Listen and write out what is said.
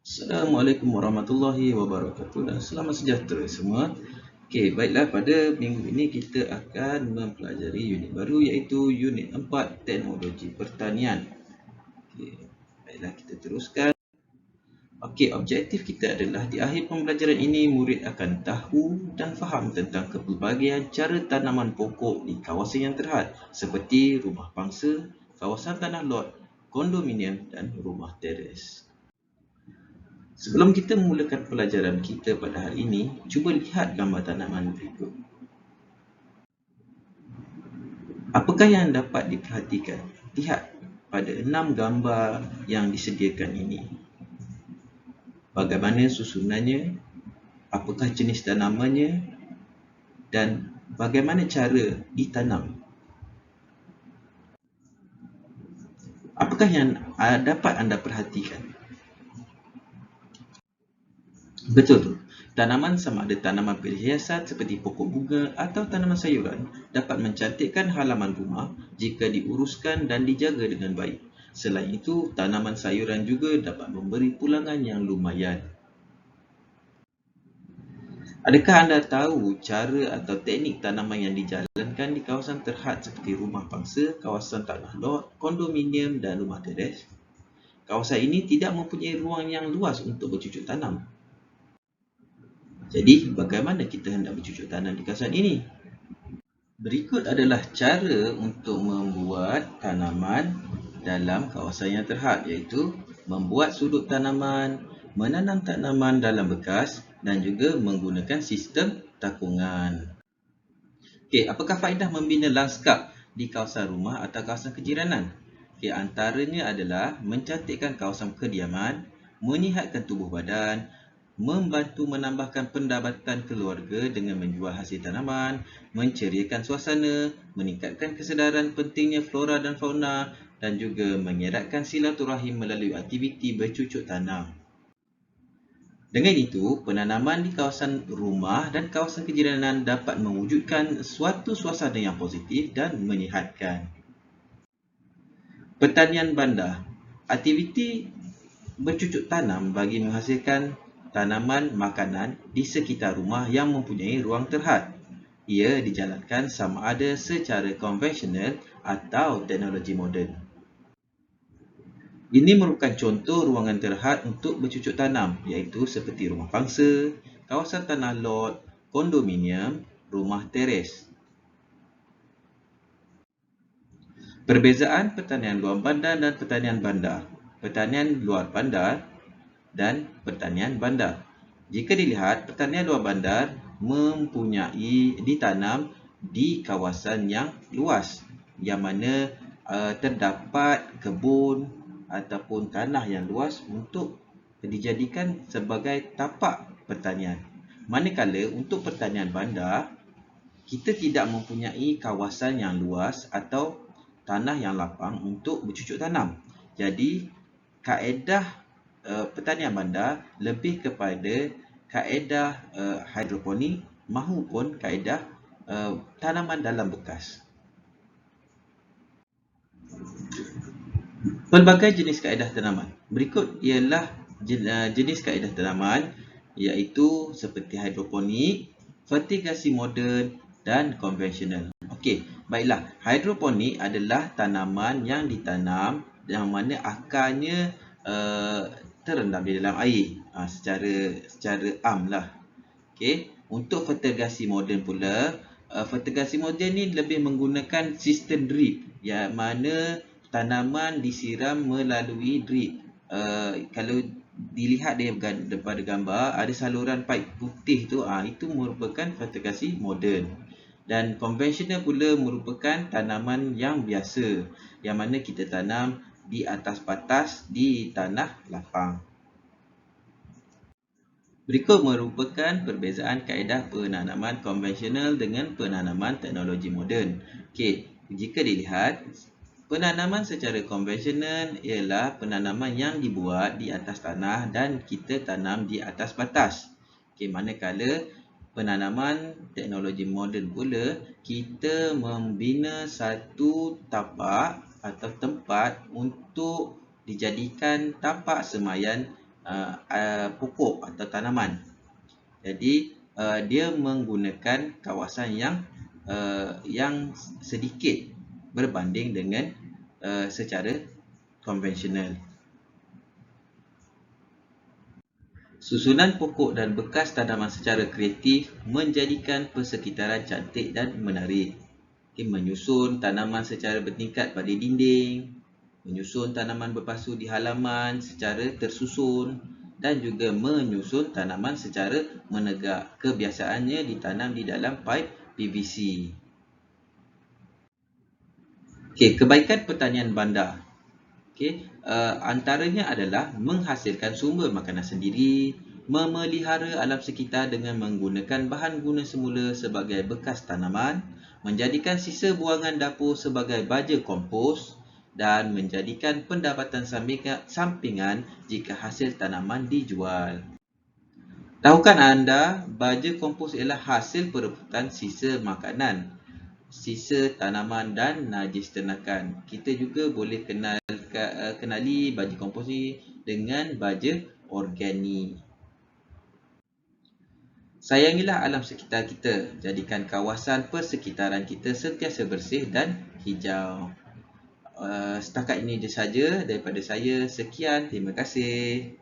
Assalamualaikum warahmatullahi wabarakatuh dan selamat sejahtera semua. Okey, baiklah, pada minggu ini kita akan mempelajari unit baru iaitu unit 4 Teknologi Pertanian. Okey, baiklah kita teruskan. Okey, objektif kita adalah di akhir pembelajaran ini murid akan tahu dan faham tentang pelbagai cara tanaman pokok di kawasan yang terhad seperti rumah pangsa, kawasan tanah lot, kondominium dan rumah teres. Sebelum kita memulakan pelajaran kita pada hari ini, cuba lihat gambar tanaman berikut. Apakah yang dapat diperhatikan? Lihat pada 6 gambar yang disediakan ini. Bagaimana susunannya, apakah jenis tanamannya, dan bagaimana cara ditanam. Apakah yang dapat anda perhatikan? Betul. Tanaman sama ada tanaman perhiasan seperti pokok bunga atau tanaman sayuran dapat mencantikkan halaman rumah jika diuruskan dan dijaga dengan baik. Selain itu, tanaman sayuran juga dapat memberi pulangan yang lumayan. Adakah anda tahu cara atau teknik tanaman yang dijalankan di kawasan terhad seperti rumah pangsa, kawasan tanah lot, kondominium dan rumah teres? Kawasan ini tidak mempunyai ruang yang luas untuk bercucuk tanam. Jadi, bagaimana kita hendak bercucuk tanam di kawasan ini? Berikut adalah cara untuk membuat tanaman dalam kawasan yang terhad, iaitu membuat sudut tanaman, menanam tanaman dalam bekas dan juga menggunakan sistem takungan. Okey, apakah faedah membina lanskap di kawasan rumah atau kawasan kejiranan? Okey, antaranya adalah mencantikkan kawasan kediaman, menyihatkan tubuh badan, membantu menambahkan pendapatan keluarga dengan menjual hasil tanaman, menceriakan suasana, meningkatkan kesedaran pentingnya flora dan fauna dan juga mengeratkan silaturahim melalui aktiviti bercucuk tanam. Dengan itu, penanaman di kawasan rumah dan kawasan kejiranan dapat mewujudkan suatu suasana yang positif dan menyihatkan. Pertanian bandar. Aktiviti bercucuk tanam bagi menghasilkan tanaman makanan di sekitar rumah yang mempunyai ruang terhad. Ia dijalankan sama ada secara konvensional atau teknologi moden. Ini merupakan contoh ruangan terhad untuk bercucuk tanam, iaitu seperti rumah pangsa, kawasan tanah lot, kondominium, rumah teres. Perbezaan pertanian luar bandar dan pertanian bandar. Pertanian luar bandar dan pertanian bandar. Jika dilihat, pertanian luar bandar mempunyai ditanam di kawasan yang luas, yang mana terdapat kebun ataupun tanah yang luas untuk dijadikan sebagai tapak pertanian. Manakala untuk pertanian bandar, kita tidak mempunyai kawasan yang luas atau tanah yang lapang untuk bercucuk tanam. Jadi, kaedah pertanian bandar lebih kepada kaedah hidroponik mahupun kaedah tanaman dalam bekas. Pelbagai jenis kaedah tanaman. Berikut ialah jenis kaedah tanaman, iaitu seperti hidroponik, fertigasi moden dan konvensional. Okey, baiklah. Hidroponik adalah tanaman yang ditanam yang mana akarnya terendam di dalam air secara amlah. Okey, untuk fertigasi moden pula, fertigasi moden ni lebih menggunakan sistem drip, yang mana tanaman disiram melalui drip. Kalau dilihat daripada gambar, ada saluran paip putih tu, itu merupakan fertigasi moden. Dan konvensional pula merupakan tanaman yang biasa, yang mana kita tanam di atas patas di tanah lapang. Berikut merupakan perbezaan kaedah penanaman konvensional dengan penanaman teknologi moden. Okey, jika dilihat, penanaman secara konvensional ialah penanaman yang dibuat di atas tanah dan kita tanam di atas batas. Okey, manakala penanaman teknologi moden pula, kita membina satu tapak atau tempat untuk dijadikan tapak semayan pokok atau tanaman. Jadi dia menggunakan kawasan yang sedikit berbanding dengan secara konvensional. Susunan pokok dan bekas tanaman secara kreatif menjadikan persekitaran cantik dan menarik. Menyusun tanaman secara bertingkat pada dinding, menyusun tanaman berpasu di halaman secara tersusun dan juga menyusun tanaman secara menegak. Kebiasaannya ditanam di dalam paip PVC. Kebaikan pertanian bandar. Antaranya adalah menghasilkan sumber makanan sendiri, memelihara alam sekitar dengan menggunakan bahan guna semula sebagai bekas tanaman, menjadikan sisa buangan dapur sebagai baja kompos dan menjadikan pendapatan sampingan jika hasil tanaman dijual. Tahukah anda, baja kompos ialah hasil perebutan sisa makanan, sisa tanaman dan najis ternakan. Kita juga boleh kenali baja kompos ni dengan baja organik. Sayangilah alam sekitar kita. Jadikan kawasan persekitaran kita sentiasa bersih dan hijau. Setakat ini saja daripada saya. Sekian, terima kasih.